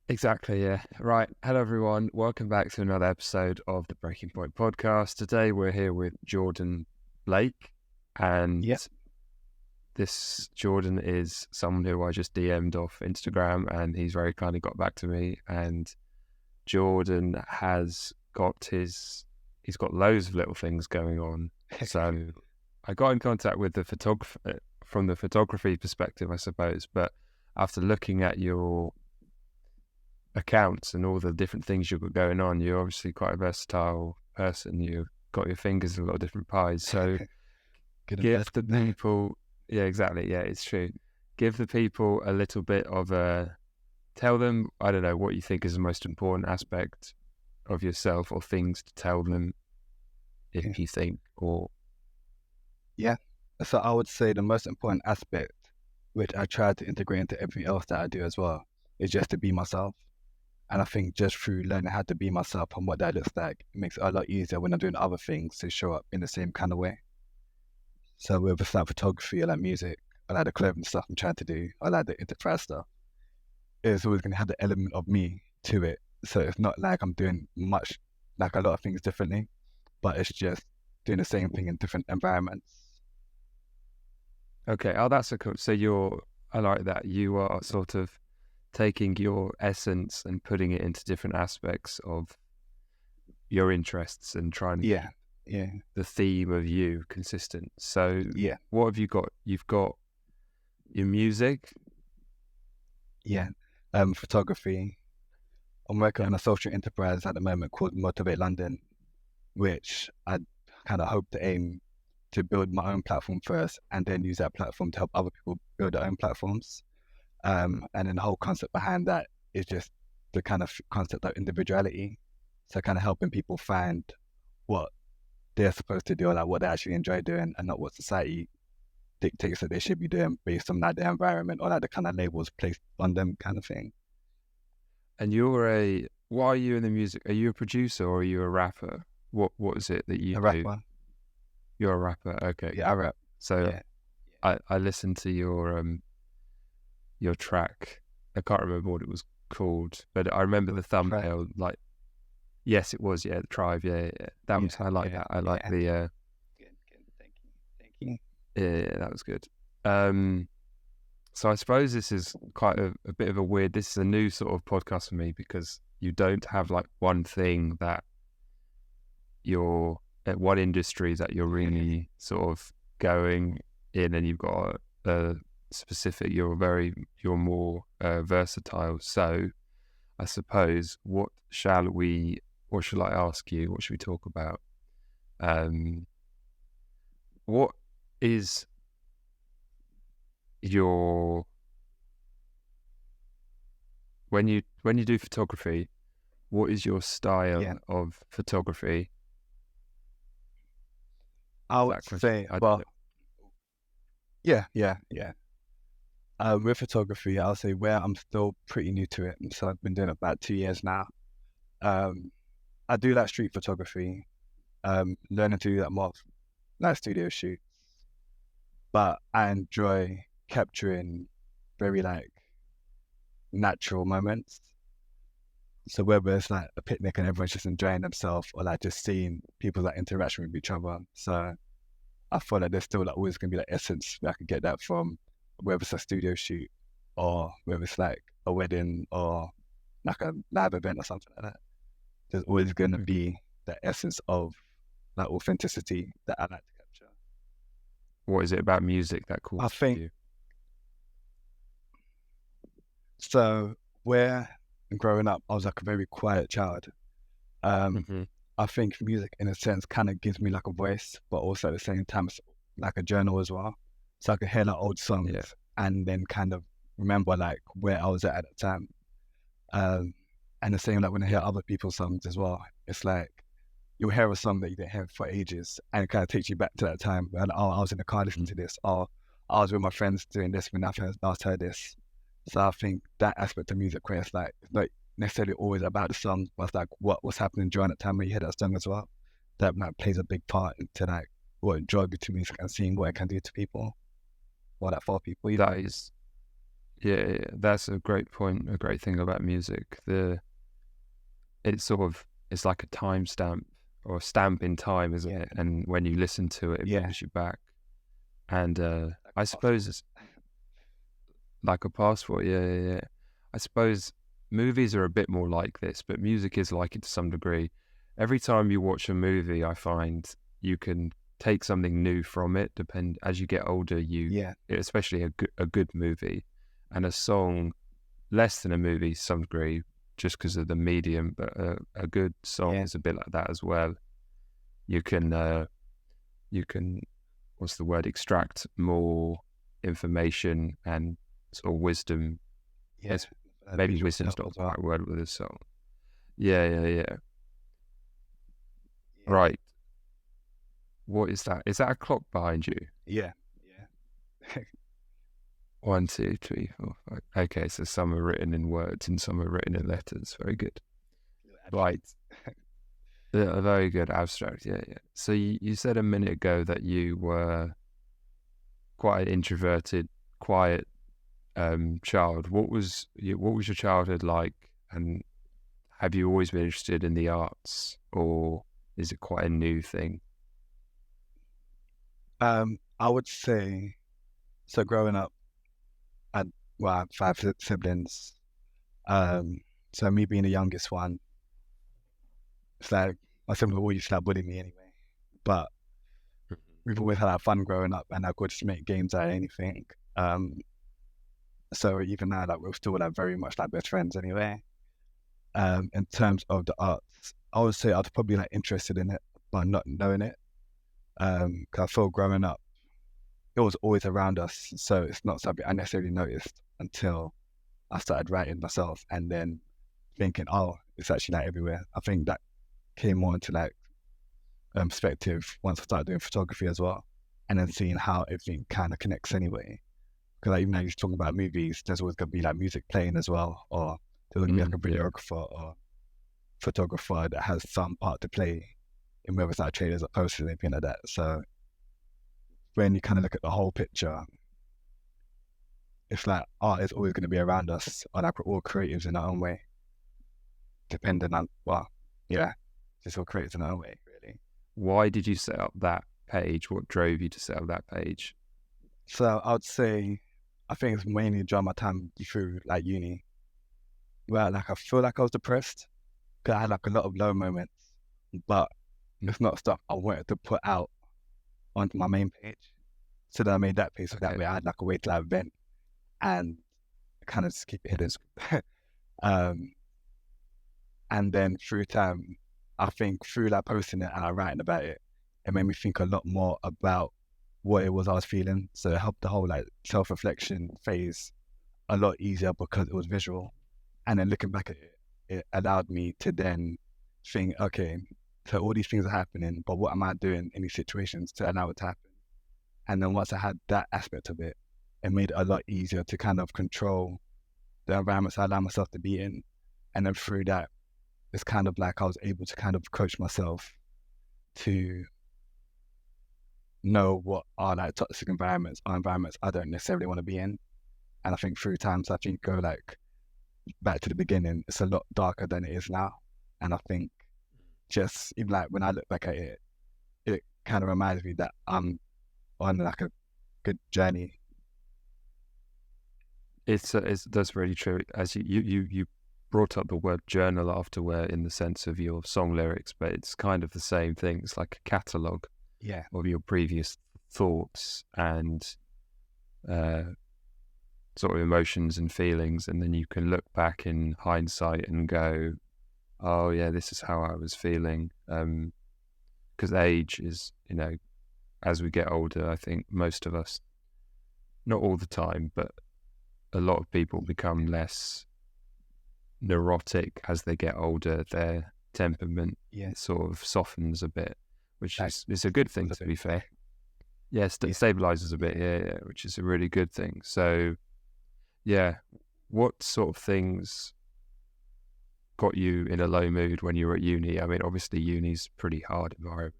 Exactly, yeah. Right. Hello, everyone. Welcome back to another episode of the Breaking Point podcast. Today, we're here with Jordon Blake, and Yep. this Jordan is someone who I just DM'd off Instagram, and he's very kindly got back to me. And Jordan he's got loads of little things going on. So I got in contact with the photographer from the photography perspective, I suppose. But after looking at your accounts and all the different things you've got going on, you're obviously quite a versatile person. You've got your fingers in a lot of different pies. So Good and give bad. the people, yeah, exactly. Yeah, it's true. Give the people a little bit of tell them, I don't know, what you think is the most important aspect of yourself or things to tell them if you think, or. Yeah. So I would say the most important aspect, which I try to integrate into everything else that I do as well, is just to be myself. And I think just through learning how to be myself and what that looks like, it makes it a lot easier when I'm doing other things to show up in the same kind of way. So whether it's like photography or like music, or like the clothing stuff I'm trying to do, or like the enterprise stuff, it's always going to have the element of me to it. So it's not like I'm doing much, like a lot of things differently, but it's just doing the same thing in different environments. Okay, oh, that's a cool. So I like that. You are sort of taking your essence and putting it into different aspects of your interests and trying to Yeah, keep yeah, the theme of you consistent. So yeah, what have you got? You've got your music. yeah. Photography. I'm working Yeah. on a social enterprise at the moment called Motivate London, which I kind of hope to aim to build my own platform first and then use that platform to help other people build their own platforms. And then the whole concept behind that is just the kind of concept of individuality. So kind of helping people find what they're supposed to do or like what they actually enjoy doing and not what society dictates that they should be doing based on like their environment or like the kind of labels placed on them kind of thing. And what are you in the music? Are you a producer or are you a rapper? What is it that you A do? rapper. You're a rapper. Okay, Yeah, I cool. rap. So Yeah. I listened to your track. I can't remember what it was called, but I remember the Tribe. thumbnail. Like, yes, it was. Yeah, the Tribe. Yeah, yeah. That Yeah, was. I like yeah, that. I like yeah. the. Good, good. Thank you. Thank you. Yeah, that was good. So I suppose this is quite a bit of a weird. This is a new sort of podcast for me because you don't have like one thing that you're at one industry that you're really sort of going in, and you've got a specific. You're more versatile. So I suppose what shall I ask you? What should we talk about? Um, what is your when you do photography, what is your Yeah. style of photography? I Is would that question? say, I don't well, know. yeah, yeah, yeah. With photography, I'll say where I'm still pretty new to it. So I've been doing it about 2 years now. Um, I do like street photography, learning to do that more like studio shoots, but I enjoy capturing very like natural moments. So whether it's like a picnic and everyone's just enjoying themselves or like just seeing people's like interaction with each other. So I feel like there's still like always gonna be like essence where I could get that from, whether it's a studio shoot or whether it's like a wedding or like a live event or something like that. There's always gonna Okay. be that essence of that authenticity that I like to capture. What is it about music that I calls to think you? so. Where growing up, I was like a very quiet child. Um, Hmm. I think music, in a sense, kind of gives me like a voice, but also at the same time, it's like a journal as well. So I can hear like old Yeah. songs and then kind of remember like where I was at the time. Um, and the same like when I hear other people's songs as well, it's like you'll hear a song that you didn't hear for ages, and it kind of takes you back to that time when I was in the car listening Mhm. to this, or I was with my friends doing this when I first last heard this. So I think that aspect of music where it's like it's not necessarily always about the song, but it's like what's happening during that time when you hear that song as well. That like plays a big part into like what joy to music and seeing what it can do to people or that for people, you know. That is Yeah, that's a great point. A great thing about music. It's sort of, it's like a timestamp or a stamp in time, isn't Yeah, it? And when you listen to it, it yeah, brings you back. And like I a passport. suppose it's like a passport. Yeah, yeah, yeah. I suppose movies are a bit more like this, but music is like it to some degree. Every time you watch a movie, I find you can take something new from it. Depend as you get older, Yeah, especially a good movie and a song, less than a movie to some degree, just because of the medium. But a good song yeah, is a bit like that as well. You can you can what's the word, extract more information and sort of wisdom. yeah. It's maybe Visuals wisdom's help not as the well. right word with this song. Yeah, yeah, yeah. Yeah, Right. What is that? Is that a clock behind you? yeah, yeah. 1, 2, 3, 4, 5. Okay, so some are written in words and some are written in letters. Very good. Little Right. abstract. A very good abstract. Yeah, yeah. So you said a minute ago that you were quite an introverted, quiet child. What was your childhood like? And have you always been interested in the arts, or is it quite a new thing? I would say so. Growing up, I well, I have five siblings. Um, so me being the youngest one, it's like my siblings always used to like bully me anyway. But we've always had like, fun growing up, and I could just make games out of anything. Um, so even now, like we're still like very much like best friends anyway. In terms of the arts, I would say I was probably like interested in it, but not knowing it. Because I feel growing up, it was always around us, so it's not something I necessarily noticed until I started writing myself, and then thinking, oh, it's actually like everywhere. I think that came more into like perspective once I started doing photography as well, and then seeing how everything kind of connects anyway. Because like, even though you're talking about movies, there's always gonna be like music playing as well, or there's gonna be like a Yeah. videographer or photographer that has some part to play in whether it's like trailers or posters or anything like that. So when you kind of look at the whole picture, it's like art is always going to be around us, or like we're all creatives in our own way, depending on, well, yeah, just all creatives in our own way, really. Why did you set up that page? What drove you to set up that page? So I would say, I think it's mainly during my time through like uni, where like I feel like I was depressed because I had like a lot of low moments, but Mm. it's not stuff I wanted to put out onto my main page. So then I made that page so that Okay. way I had like a way to like vent and kind of just keep it hidden. um, and then through time, I think through like posting it and I writing about it, it made me think a lot more about what it was I was feeling. So it helped the whole like self-reflection phase a lot easier because it was visual. And then looking back at it, it allowed me to then think, okay, so all these things are happening, but what am I doing in these situations to allow it to happen? And then once I had that aspect of it, it made it a lot easier to kind of control the environments I allow myself to be in. And then through that, it's kind of like I was able to kind of coach myself to know what are like toxic environments or environments I don't necessarily want to be in. And I think through times, I think go like back to the beginning, it's a lot darker than it is now. And I think just even like when I look back at it, it kind of reminds me that I'm on like a good journey. It's that's really true. As you brought up the word journal afterwhere in the sense of your song lyrics, but it's kind of the same thing. It's like a catalogue Yeah, of your previous thoughts and uh, sort of emotions and feelings, and then you can look back in hindsight and go, "Oh yeah, this is how I was feeling." Because age is, as we get older, I think most of us, not all the time, but a lot of people become less neurotic as they get older. Their temperament yeah, sort of softens a bit, which like is it's a good thing a to bit. be fair. Yeah, Yeah, stabilizes a bit. Yeah, yeah, which is a really good thing. So yeah, what sort of things got you in a low mood when you were at uni? I mean, obviously uni's a pretty hard environment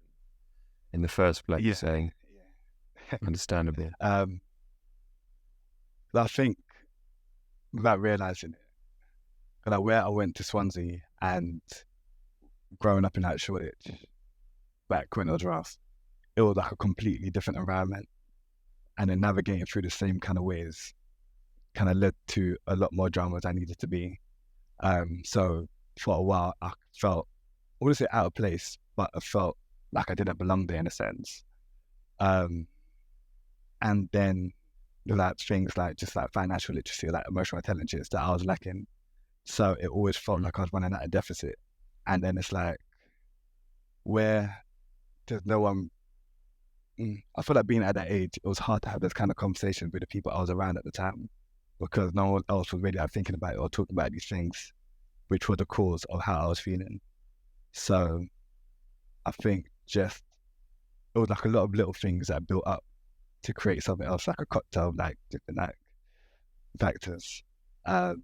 in the first place, yeah, so yeah. understandable. I think. without realizing it. Like where I went to Swansea and growing up in that Shoreditch back when I was Rouse, it was like a completely different environment. And then navigating through the same kind of ways kind of led to a lot more drama as I needed to be. So for a while, I felt, I wouldn't say out of place, but I felt like I didn't belong there in a sense. Um, and then like things like just like financial literacy, like emotional intelligence that I was lacking. So it always felt like I was running at a deficit. And then it's like, where there's no one, I feel like being at that age, it was hard to have this kind of conversation with the people I was around at the time because no one else was really like, thinking about it or talking about these things, which were the cause of how I was feeling. So I think just, it was like a lot of little things that built up to create something else, like a cocktail of like different like factors. And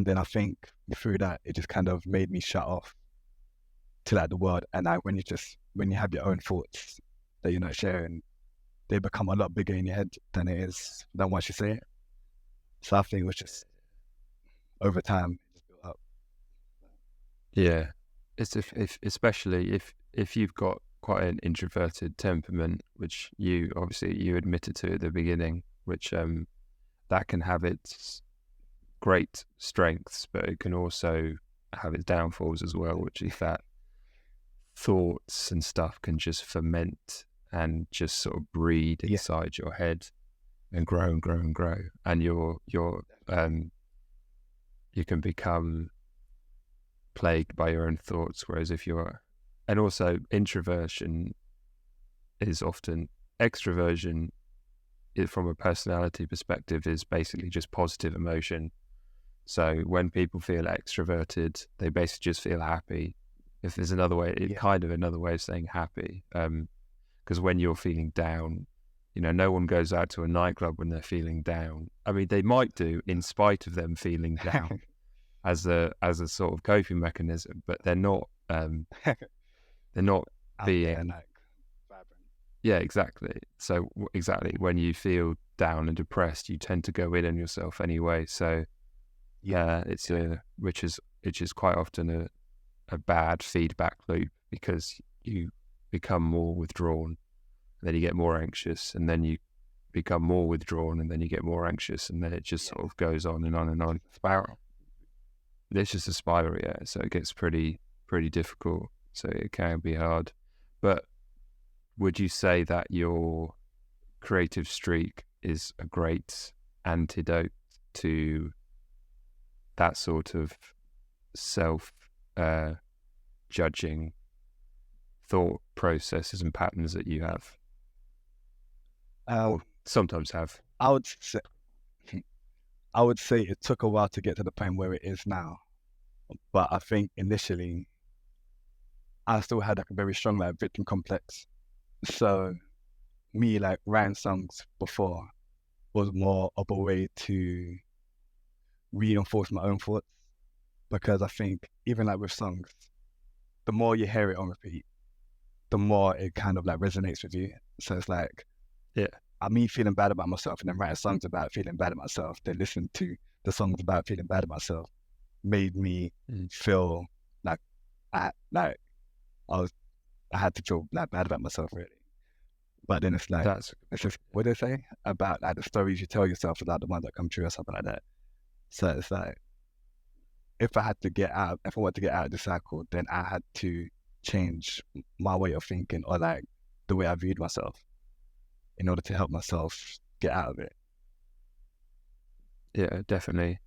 then I think through that, it just kind of made me shut off to like the world. And like when you have your own thoughts that you're not sharing, they become a lot bigger in your head than once you say it. So I think it was just over time it just built up. Yeah, it's if especially if you've got quite an introverted temperament, which you obviously you admitted to at the beginning, which that can have its great strengths, but it can also have its downfalls as well, which is that thoughts and stuff can just ferment and just sort of breed inside your head and grow and grow and grow, and you can become plagued by your own thoughts. Whereas if you're, and also introversion is often extroversion. From a personality perspective, is basically just positive emotion. So when people feel extroverted, they basically just feel happy. If there's another way, kind of another way of saying happy. Because when you're feeling down, no one goes out to a nightclub when they're feeling down. I mean, they might do in spite of them feeling down as a sort of coping mechanism, but they're not being like vibrant. Yeah, exactly. So exactly when you feel down and depressed, you tend to go in on yourself anyway. So it's which is quite often a bad feedback loop, because you become more withdrawn, and then you get more anxious, and then you become more withdrawn, and then you get more anxious, and then it just sort of goes on and on and on. Spiral. It's just a spiral, yeah. So it gets pretty difficult. So it can be hard. But would you say that your creative streak is a great antidote to that sort of self judging thought processes and patterns that you have, or sometimes have? I would say it took a while to get to the point where it is now, but I think initially I still had like a very strong like victim complex. So me like writing songs before was more of a way to reinforce my own thoughts, because I think even like with songs, the more you hear it on repeat, the more it kind of like resonates with you. So it's like, me feeling bad about myself and then writing songs about feeling bad about myself, then listen to the songs about feeling bad about myself, made me feel like I had to feel like bad about myself really. But then it's like, it's just, what do they say about like the stories you tell yourself about the ones that come true or something like that. So it's like, if I wanted to get out of the cycle, then I had to change my way of thinking, or like the way I viewed myself, in order to help myself get out of it. Yeah, definitely.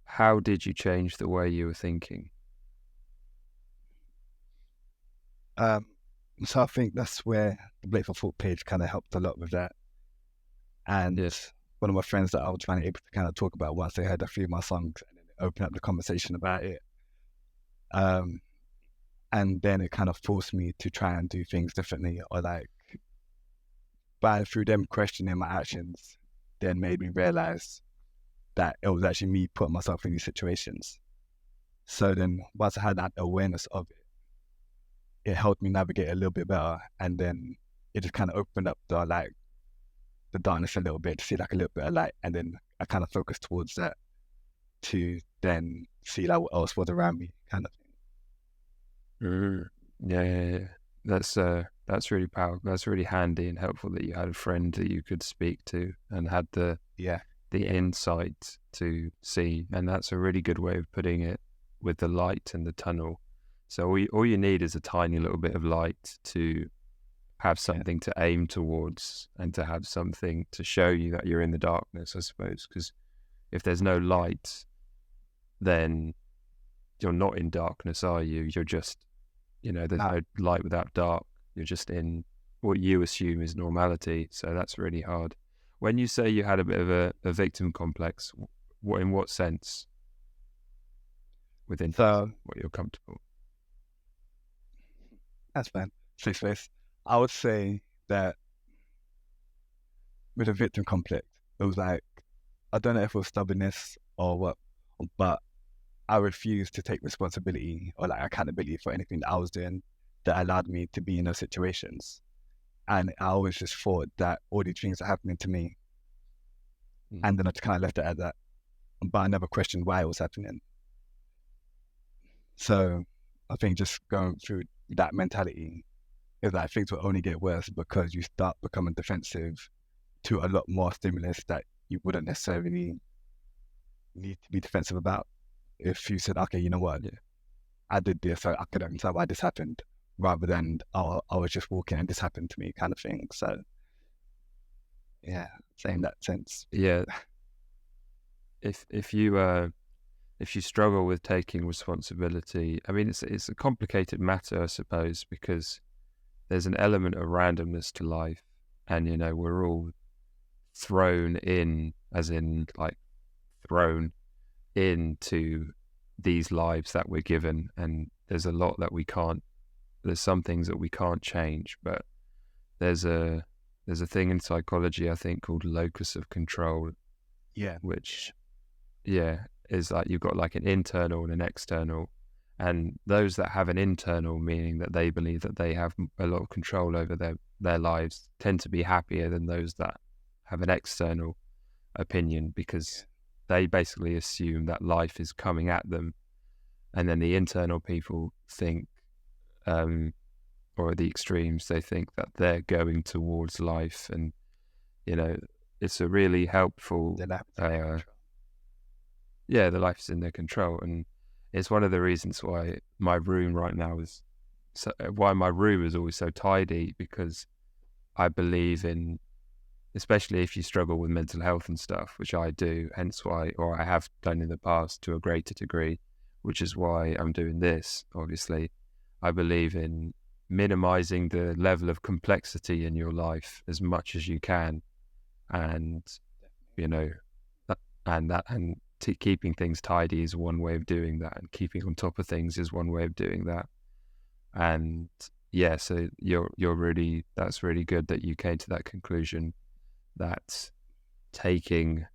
How did you change the way you were thinking? So I think that's where the BlACK Thought page kind of helped a lot with that. And one of my friends that I was finally able to kind of talk about once they heard a few of my songs, and then open up the conversation about it. And then it kind of forced me to try and do things differently, or like, through them questioning my actions, then made me realize that it was actually me putting myself in these situations. So then once I had that awareness of it, it helped me navigate a little bit better. And then it just kind of opened up the the darkness a little bit to see like a little bit of light, and then I kind of focus towards that to then see like what else was around me, kind of thing. Yeah, yeah, yeah. That's really powerful. That's really handy and helpful that you had a friend that you could speak to and had the Yeah, insight to see, and that's a really good way of putting it with the light and the tunnel. So all you need is a tiny little bit of light to have something to aim towards and to have something to show you that you're in the darkness, I suppose. Because if there's no light, then you're not in darkness, are you? You're just, there's no light without dark. You're just in what you assume is normality. So that's really hard. When you say you had a bit of a victim complex, in what sense? Within so what you're comfortable. that's fine. Safe space. I would say that with a victim complex, it was like, I don't know if it was stubbornness or what, but I refused to take responsibility or like accountability for anything that I was doing that allowed me to be in those situations. And I always just thought that all these things are happening to me. And then I just kind of left it at that. But I never questioned why it was happening. So I think just going through that mentality is that things will only get worse because you start becoming defensive to a lot more stimulus that you wouldn't necessarily need to be defensive about. If you said, okay, you know what, I did this, so I could understand why this happened, rather than, oh, I was just walking and this happened to me kind of thing. So yeah, in that sense. Yeah. If you struggle with taking responsibility, I mean, it's a complicated matter, I suppose, because there's an element of randomness to life, and we're all thrown in, as in like thrown into these lives that we're given, and there's a lot that there's some things that we can't change, but there's a thing in psychology, I think, called locus of control, which is like you've got like an internal and an external, and those that have an internal, meaning that they believe that they have a lot of control over their lives, tend to be happier than those that have an external opinion, because they basically assume that life is coming at them. And then the internal people think, or the extremes, they think that they're going towards life. And, it's a really helpful, the life is in their control. And it's one of the reasons why my room right now is always so tidy, because I believe in, especially if you struggle with mental health and stuff, which I do, hence why, or I have done in the past to a greater degree, which is why I'm doing this, obviously. I believe in minimizing the level of complexity in your life as much as you can. And, keeping things tidy is one way of doing that, and keeping on top of things is one way of doing that. And so that's really good that you came to that conclusion, that taking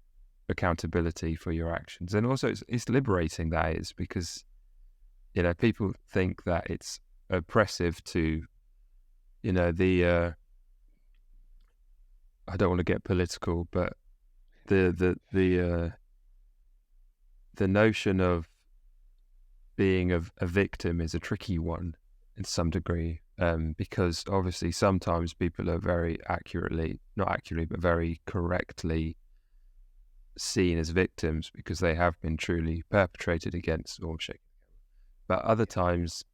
accountability for your actions, and also it's liberating, that is, because people think that it's oppressive to I don't want to get political, but the notion of being a victim is a tricky one in some degree, because obviously sometimes people are very not accurately, but very correctly seen as victims because they have been truly perpetrated against or shaken. But other times,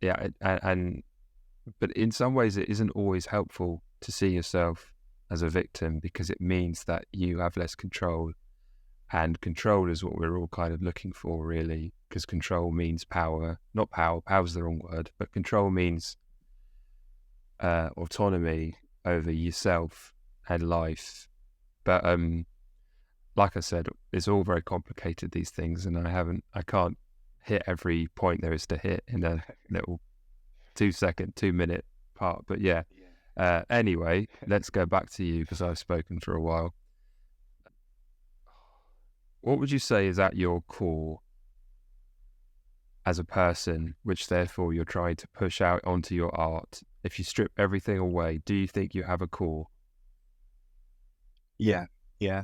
but in some ways it isn't always helpful to see yourself as a victim, because it means that you have less control, and control is what we're all kind of looking for, really, because control means power. Not power's the wrong word, but control means autonomy over yourself and life. But like I said, it's all very complicated, these things, and I can't hit every point there is to hit in a little 2-minute part. But anyway, let's go back to you, because I've spoken for a while. What would you say is at your core as a person, which therefore you're trying to push out onto your art? If you strip everything away, do you think you have a core? Yeah, yeah.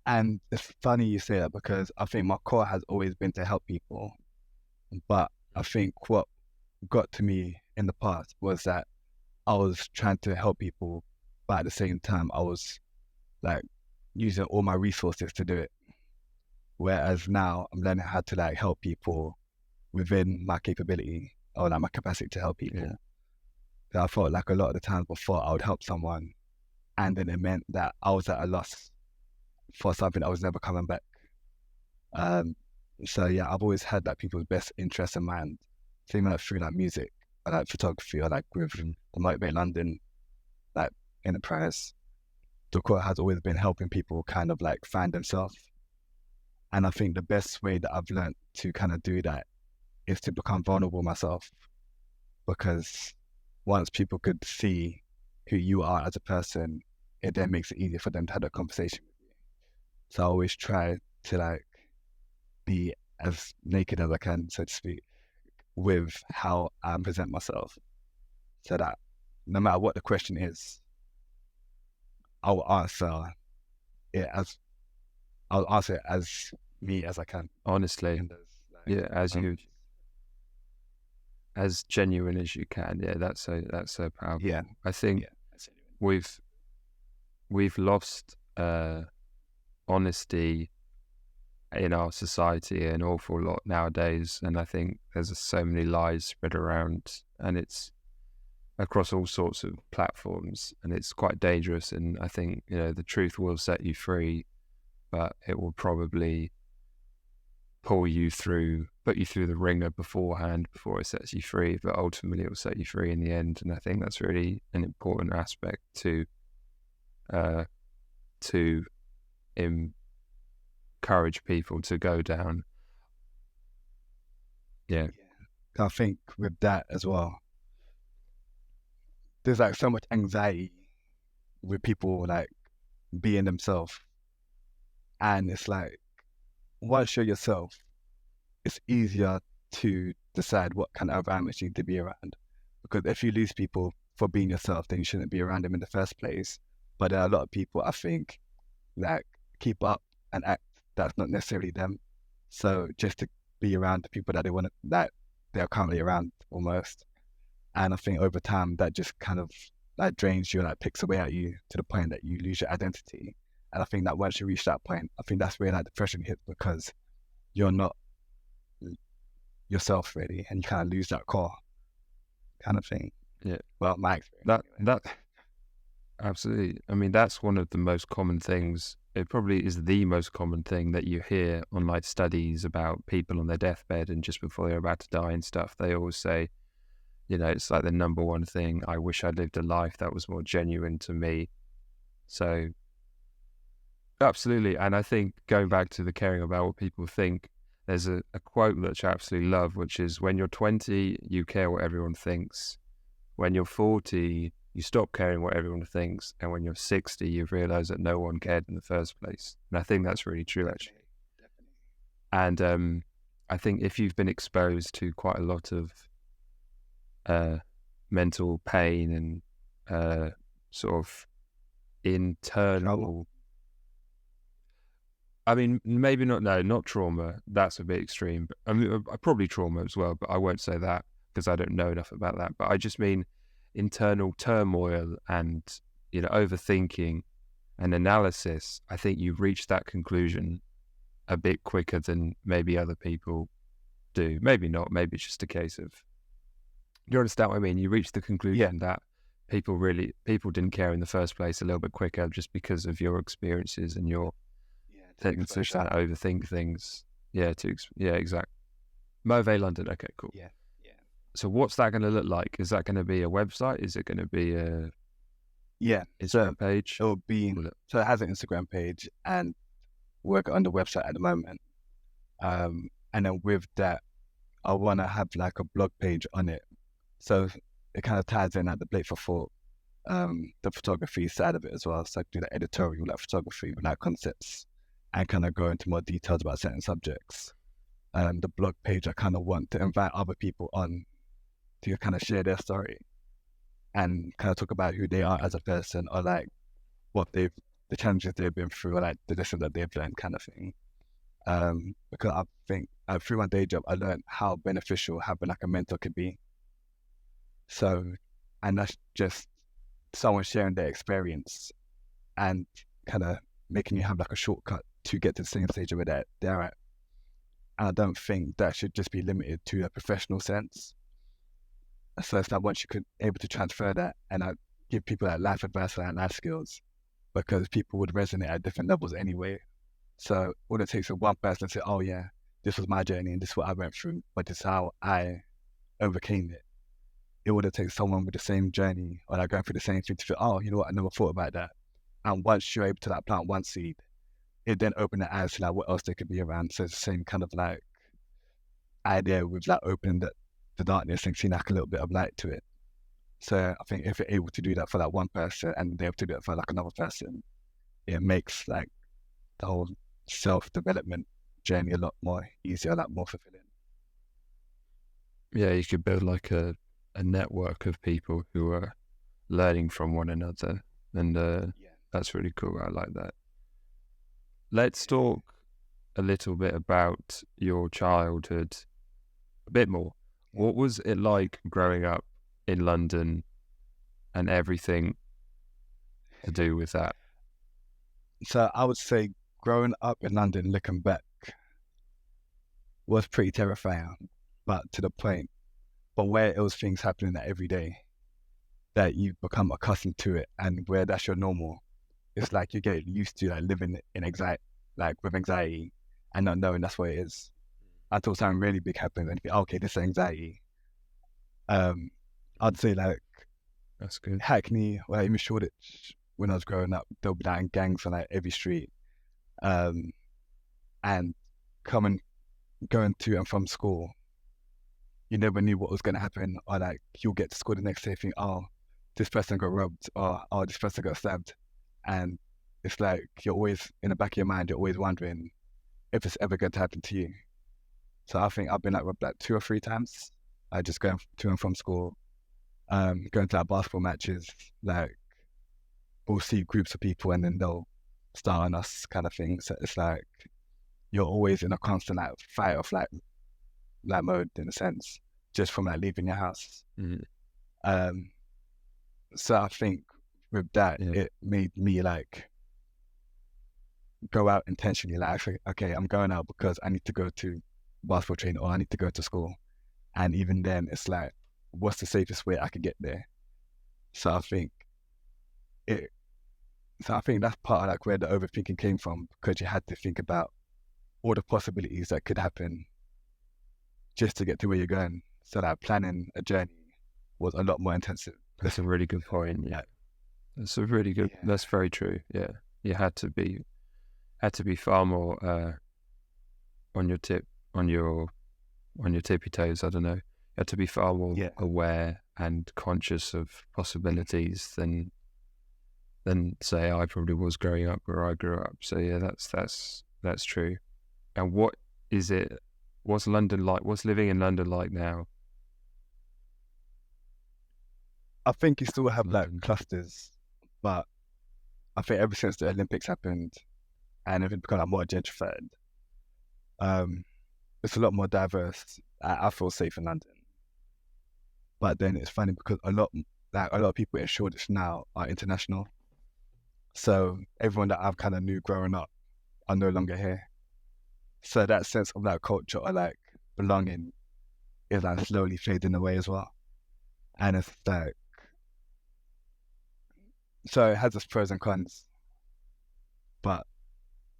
And it's funny you say that because I think my core has always been to help people. But I think what got to me in the past was that I was trying to help people, but at the same time, I was like using all my resources to do it. Whereas now I'm learning how to like help people within my capability or like my capacity to help people. Yeah. So I felt like a lot of the times before I would help someone and then it meant that I was at a loss for something that was never coming back. Um, so yeah, I've always had like people's best interests in mind. Same like through like music, or like photography, or like with Mm. the Motivate London like enterprise. The core has always been helping people kind of like find themselves. And I think the best way that I've learned to kind of do that is to become vulnerable myself. Because once people could see who you are as a person, it then makes it easier for them to have a conversation with you. So I always try to like be as naked as I can, so to speak, with how I present myself. So that no matter what the question is, I'll answer it as I'll answer it as me as I can Honestly, in those like yeah, moments. as genuine as you can. Yeah, that's so powerful. Yeah, I think yeah, that's it. we've lost honesty in our society an awful lot nowadays, and I think there's so many lies spread around, and it's across all sorts of platforms, and it's quite dangerous. And I think the truth will set you free, but it will probably put you through the ringer beforehand before it sets you free. But ultimately, it will set you free in the end, and I think that's really an important aspect to uh, to encourage people to go down. Yeah, Yeah. I think with that as well, there's like so much anxiety with people like being themselves. And it's like once you're yourself, it's easier to decide what kind of environment you need to be around. Because if you lose people for being yourself, then you shouldn't be around them in the first place. But there are a lot of people I think that keep up and act that's not necessarily them. So just to be around the people that they want to, that they're currently around almost. And I think over time that just kind of like drains you, like picks away at you to the point that you lose your identity. And I think that once you reach that point, I think that's where like depression hits because you're not yourself really, and you kind of lose that core kind of thing. yeah. Well, my experience That anyway. that absolutely. I mean, that's one of the most common things. It probably is the most common thing that you hear on like studies about people on their deathbed and just before they're about to die and stuff. They always say, it's like the number one thing. I wish I'd lived a life that was more genuine to me. So absolutely. And I think going back to the caring about what people think, there's a quote that I absolutely love, which is when you're 20, you care what everyone thinks. When you're 40, you stop caring what everyone thinks. And when you're 60, you realize that no one cared in the first place. And I think that's really true, actually. Definitely. And I think if you've been exposed to quite a lot of mental pain and sort of internal, I mean, maybe not trauma. That's a bit extreme. But I mean, probably trauma as well, but I won't say that because I don't know enough about that. But I just mean internal turmoil and, overthinking and analysis. I think you reach that conclusion a bit quicker than maybe other people do. Maybe not. Maybe it's just a case of, you understand what I mean? You reach the conclusion that people didn't care in the first place a little bit quicker just because of your experiences and your tendency to overthink things. Yeah, exactly. Motivate London. Okay, cool. Yeah. So what's that going to look like? Is that going to be a website? Is it going to be a Instagram page? It'll be so it has an Instagram page and work on the website at the moment. And then with that, I want to have like a blog page on it. So it kind of ties in at the BlACK for Thought, the photography side of it as well. So I do the editorial like photography with like concepts and kind of go into more details about certain subjects. The blog page, I kind of want to invite other people on to kind of share their story and kind of talk about who they are as a person or like what they've the challenges they've been through, or like the lessons that they've learned, kind of thing. Because I think through my day job, I learned how beneficial having like a mentor could be. So, and that's just someone sharing their experience and kind of making you have like a shortcut to get to the same stage where they're at. And I don't think that should just be limited to a professional sense. So it's like once you could able to transfer that and give people like life advice and life skills, because people would resonate at different levels anyway. So all it takes is one person to say, oh yeah, this was my journey and this is what I went through, but this is how I overcame it. It would take someone with the same journey or like going through the same thing to feel, oh, you know what, I never thought about that. And once you're able to like plant one seed, it then opened their eyes to like what else there could be around. So it's the same kind of like idea with like opening the darkness and seeing like a little bit of light to it. So I think if you're able to do that for that one person and they're able to do it for like another person, it makes like the whole self-development journey a lot more easier, a lot more fulfilling. Yeah, you could build like a network of people who are learning from one another, and that's really cool. I like that. Let's talk a little bit about your childhood a bit more. What was it like growing up in London and everything to do with that? So I would say growing up in London, looking back, was pretty terrifying, but to the point. But where it was things happening that every day, that you become accustomed to it, and where that's your normal, it's like you get used to like living in anxiety, like with anxiety, and not knowing that's what it is. Until something really big happens, and you think, okay, this is anxiety. I'd say like That's good. Hackney or even Shoreditch, when I was growing up, there'll be like gangs on like every street, and going to and from school, you never knew what was going to happen, or like you'll get to school the next day think, oh, this person got robbed, or oh, this person got stabbed, and it's like you're always in the back of your mind, you're always wondering if it's ever going to happen to you. So I think I've been like robbed like 2 or 3 times. I just going to and from school, going to like basketball matches, like we'll see groups of people and then they'll start on us, kind of thing. So it's like you're always in a constant like fight or flight like mode, in a sense, just from like leaving your house. Mm-hmm. So I think with that, it made me like go out intentionally, like, okay, I'm going out because I need to go to basketball training or I need to go to school. And even then, it's like, what's the safest way I could get there? So I think that's part of like where the overthinking came from, because you had to think about all the possibilities that could happen just to get to where you're going. So that planning a journey was a lot more intensive. That's a really good point. Yeah, that's a really good. Yeah. That's very true. Yeah, you had to be far more on your tippy toes. I don't know. You had to be far more aware and conscious of possibilities than say I probably was growing up where I grew up. So yeah, that's true. And what is it? What's London like? What's living in London like now? I think you still have like clusters, but I think ever since the Olympics happened and everything become like more gentrified, it's a lot more diverse. I feel safe in London. But then it's funny because a lot of people in Shoreditch now are international. So everyone that I've kind of knew growing up are no longer here. So that sense of like culture or like belonging is like slowly fading away as well. And it's like, so it has its pros and cons, but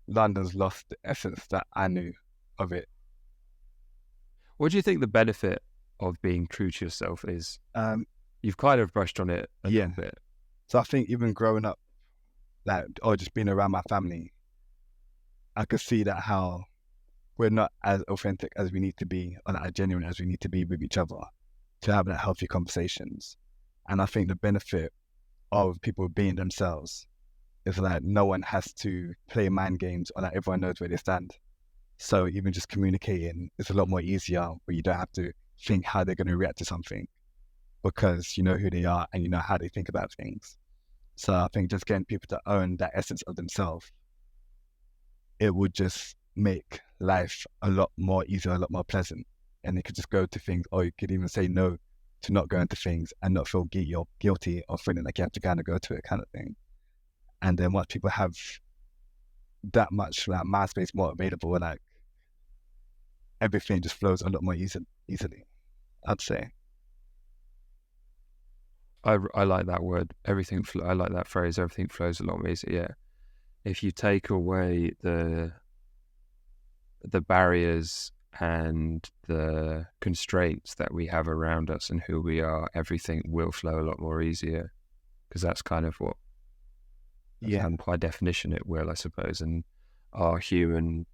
London's lost the essence that I knew of it. What do you think the benefit of being true to yourself is? You've kind of brushed on it a little bit. So I think even growing up, like, or just being around my family, I could see that how we're not as authentic as we need to be, or as genuine as we need to be with each other to have that healthy conversations. And I think the benefit of people being themselves is like no one has to play mind games, or like everyone knows where they stand. So even just communicating is a lot more easier, where you don't have to think how they're going to react to something, because you know who they are and you know how they think about things. So I think just getting people to own that essence of themselves, it would just make life a lot more easier, a lot more pleasant. And they could just go to things, or you could even say no to not going to things and not feel guilty or feeling like you have to kind of go to it kind of thing. And then once people have that much like mind space more available, like everything just flows a lot more easily, I'd say. I like that word. I like that phrase. Everything flows a lot more easier. Yeah. If you take away the barriers and the constraints that we have around us and who we are, everything will flow a lot more easier, because that's kind of what, and by definition it will, I suppose. And our human,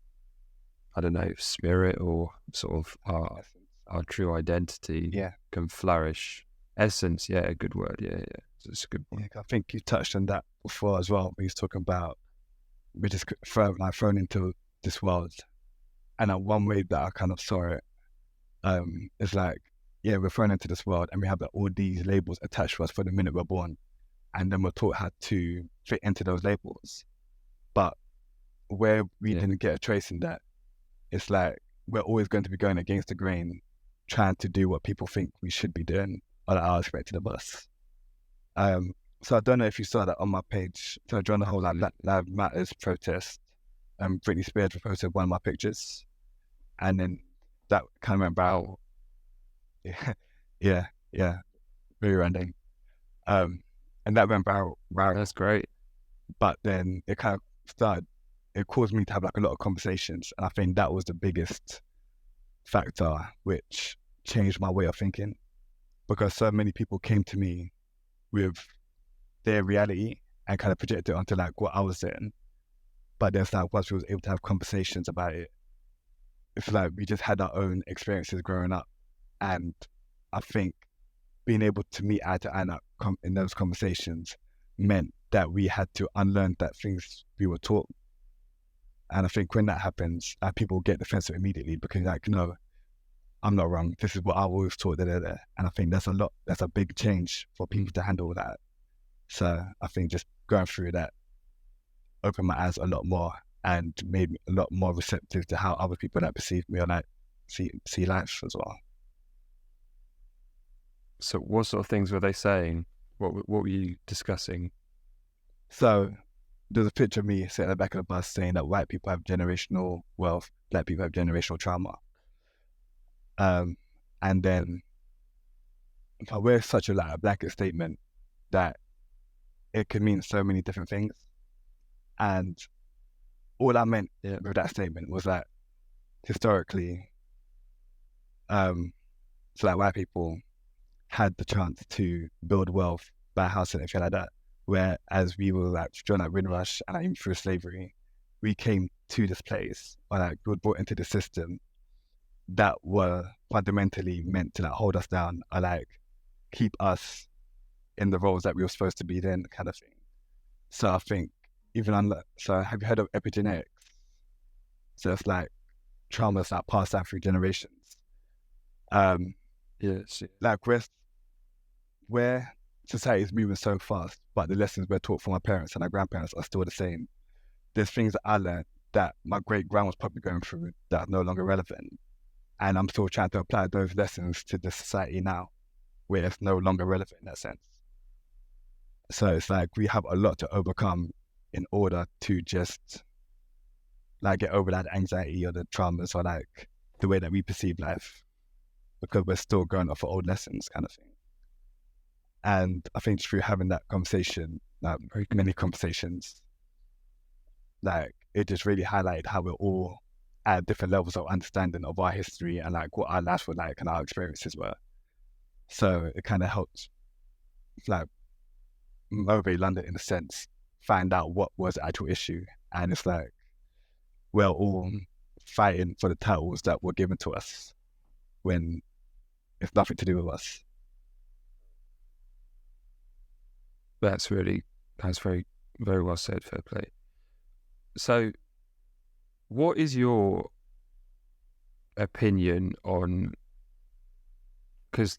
I don't know, spirit or sort of our true identity can flourish. Essence, yeah, a good word. Yeah, it's a good one. Yeah, I think you touched on that before as well. We was talking about we're just thrown into this world, and one way that I kind of saw it is like, yeah, we're thrown into this world, and we have like, all these labels attached to us for the minute we're born, and then we're taught how to fit into those labels. But where we didn't get a choice in that, it's like we're always going to be going against the grain, trying to do what people think we should be doing or that are expected of us. So I don't know if you saw that on my page. So during the whole like Black Lives Matters protest, Britney Spears reposted one of my pictures, and then that kind of went viral. Yeah, very random. And that went viral. That's great. But then it kind of started. It caused me to have like a lot of conversations, and I think that was the biggest factor which changed my way of thinking, because so many people came to me with their reality and kind of projected it onto like what I was saying. But then like once we was able to have conversations about it, it's like we just had our own experiences growing up, and I think being able to meet eye to eye in those conversations meant that we had to unlearn that things we were taught. And I think when that happens, people get defensive immediately because like, no, I'm not wrong. This is what I always taught. And I think that's a big change for people to handle that. So I think just going through that opened my eyes a lot more and made me a lot more receptive to how other people that perceive me or like see life as well. So what sort of things were they saying? What were you discussing? So there's a picture of me sitting at the back of the bus saying that white people have generational wealth, black people have generational trauma. And then we're such a blanket statement that it could mean so many different things. And all I meant with that statement was that historically, so like white people had the chance to build wealth, buy a house and everything like that. Whereas we were like during that Windrush and even through slavery, we came to this place or like we were brought into the system that were fundamentally meant to like hold us down or like keep us in the roles that we were supposed to be in, kind of thing. So I think so have you heard of epigenetics? So it's like traumas that pass down through generations. Yes. Like where society is moving so fast, but the lessons we're taught from our parents and our grandparents are still the same. There's things that I learned that my great grand was probably going through that are no longer relevant. And I'm still trying to apply those lessons to the society now, where it's no longer relevant in that sense. So it's like we have a lot to overcome in order to just like get over that anxiety or the traumas or like the way that we perceive life, because we're still going off of old lessons kind of thing. And I think through having that conversation, like many conversations, like it just really highlighted how we're all at different levels of understanding of our history and like what our lives were like and our experiences were. So it kind of helped like motivate London in a sense, find out what was the actual issue. And it's like we're all fighting for the titles that were given to us when it's nothing to do with us. That's very very well said. Fair play. So what is your opinion on, because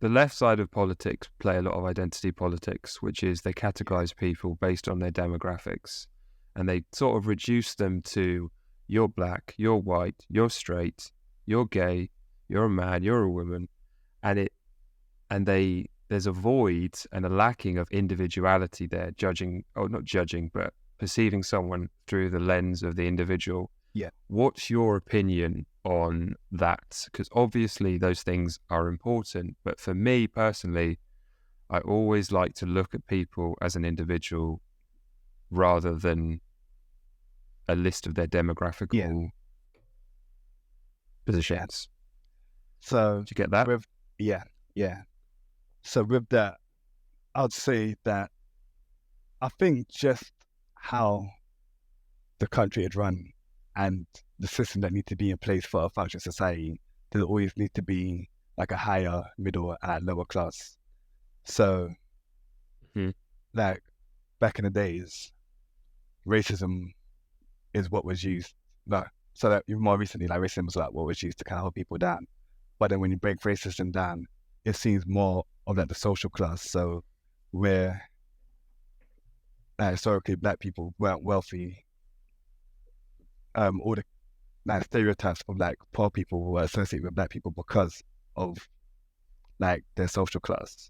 the left side of politics play a lot of identity politics, which is they categorize people based on their demographics, and they sort of reduce them to you're black, you're white, you're straight, you're gay, you're a man, you're a woman, and there's a void and a lacking of individuality there, not judging, but perceiving someone through the lens of the individual. Yeah. What's your opinion on that? Because obviously those things are important, but for me personally, I always like to look at people as an individual rather than a list of their demographical positions. So do you get that? So with that, I'd say that I think just how the country is run and the system that need to be in place for a functioning society, there always need to be like a higher, middle, and lower class. So, like back in the days, racism is what was used. No, so that even more recently, like racism was like what was used to kind of hold people down. But then when you break racism down, it seems more of like the social class. So where historically black people weren't wealthy, all the like stereotypes of like poor people were associated with black people because of like their social class.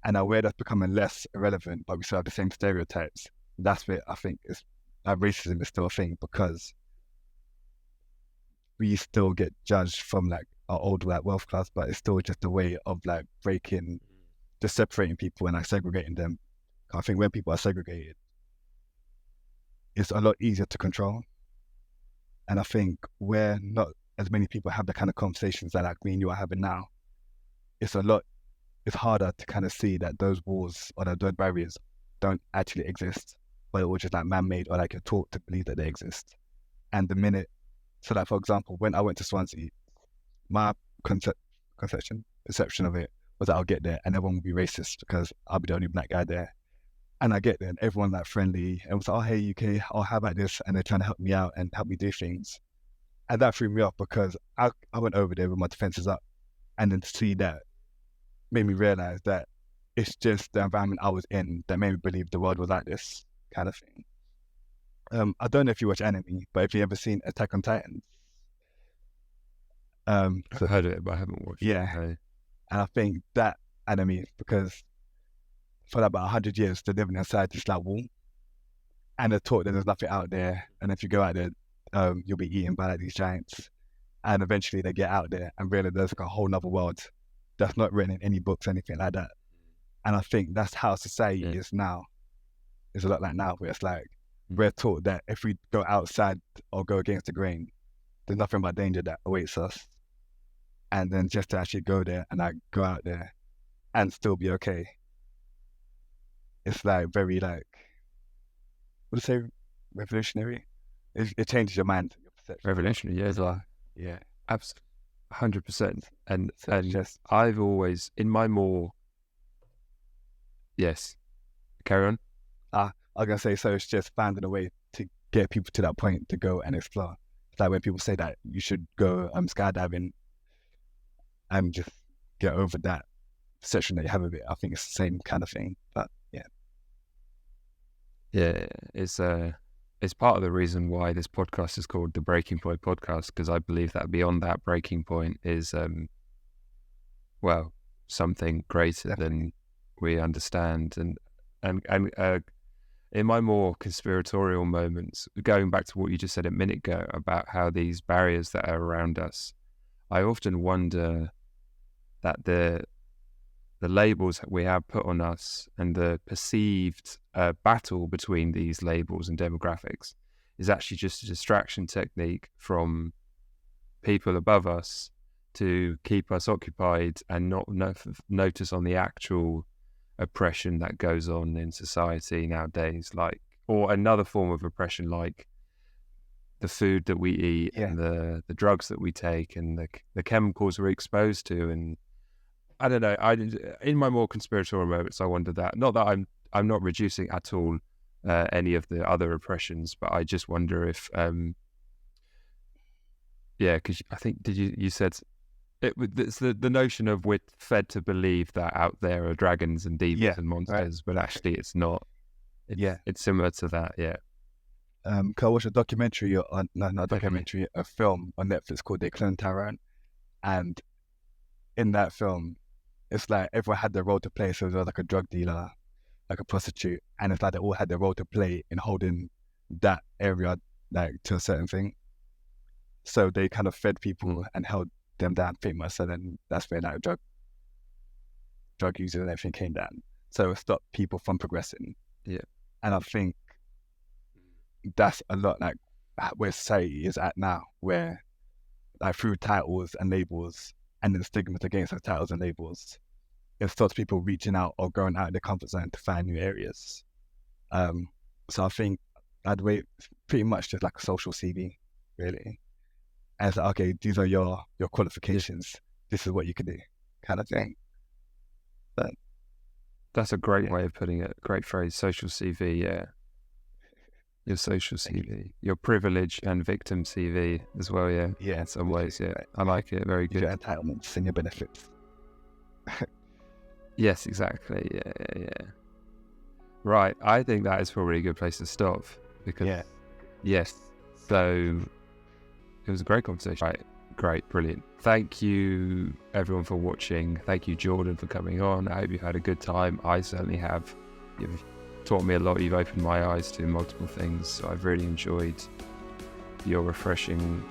And now where that's becoming less irrelevant, but we still have the same stereotypes, that's where I think is racism is still a thing, because we still get judged from like our old like wealth class, but it's still just a way of like just separating people and like segregating them. I think when people are segregated, it's a lot easier to control. And I think where not as many people have the kind of conversations that like me and you are having now, it's harder to kind of see that those walls or those barriers don't actually exist, but it was just like man-made, or like you're taught to believe that they exist. And the minute, so like for example, when I went to Swansea, my perception of it was that I'll get there and everyone will be racist because I'll be the only black guy there. And I get there and everyone's like friendly and was like, oh, hey, UK, oh, how about this? And they're trying to help me out and help me do things. And that threw me off because I went over there with my defenses up, and then to see that made me realize that it's just the environment I was in that made me believe the world was like this kind of thing. I don't know if you watch anime, but if you ever seen Attack on Titan, I've heard of it, but I haven't watched it. Yeah, and I think that anime, because for about 100 years they're living inside this like wall, and they're taught that there's nothing out there, and if you go out there, you'll be eaten by like these giants, and eventually they get out there and realize there's like a whole nother world that's not written in any books, anything like that. And I think that's how society is now. It's a lot like now, where it's like we're taught that if we go outside or go against the grain, there's nothing but danger that awaits us. And then just to actually go there and like go out there and still be okay, it's like very like, what do you say, revolutionary? It changes your mind, your perception. Revolutionary, yeah, it's like, yeah, absolutely, 100%. And just I've always in my more, yes, carry on. I was gonna say, so it's just finding a way to get people to that point to go and explore. It's like when people say that you should go skydiving and just get over that perception that you have of it. I think it's the same kind of thing. But yeah, it's part of the reason why this podcast is called the Breaking Point Podcast, because I believe that beyond that breaking point is something greater than we understand. And in my more conspiratorial moments, going back to what you just said a minute ago about how these barriers that are around us, I often wonder that the labels that we have put on us and the perceived battle between these labels and demographics is actually just a distraction technique from people above us to keep us occupied and not notice on the actual oppression that goes on in society nowadays, like, or another form of oppression like the food that we eat and the drugs that we take and the chemicals we're exposed to. And I don't know, in my more conspiratorial moments, I wonder that, not that I'm not reducing at all any of the other oppressions, but I just wonder if because I think you said it's the notion of we're fed to believe that out there are dragons and demons and monsters, but actually it's not. It's similar to that. Yeah. Cause I watched a documentary not a documentary, a film on Netflix called The Clone, and in that film, it's like everyone had their role to play. So there was like a drug dealer, like a prostitute, and it's like they all had their role to play in holding that area like to a certain thing. So they kind of fed people and held them down pretty much. So then that's where like drug users and everything came down. So it stopped people from progressing. Yeah. And I think that's a lot like where society is at now, where like through titles and labels and then stigmas against those titles and labels, it stops people reaching out or going out of their comfort zone to find new areas. So I think I'd wait pretty much just like a social CV, really. And it's like, okay, these are your qualifications. This is what you can do, kind of thing. But that's a great way of putting it. Great phrase, social CV. Yeah. Your social CV, your privilege and victim CV as well, yeah. Yeah, in some ways, yeah. I like it. Very good. Your entitlements and your benefits. Yes, exactly. Yeah. Right. I think that is probably a good place to stop because, yes. So it was a great conversation. Right. Great. Brilliant. Thank you, everyone, for watching. Thank you, Jordon, for coming on. I hope you've had a good time. I certainly have. You've taught me a lot. You've opened my eyes to multiple things. So I've really enjoyed your refreshing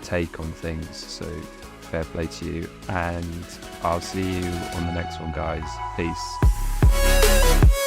take on things. So fair play to you. And I'll see you on the next one, guys. Peace.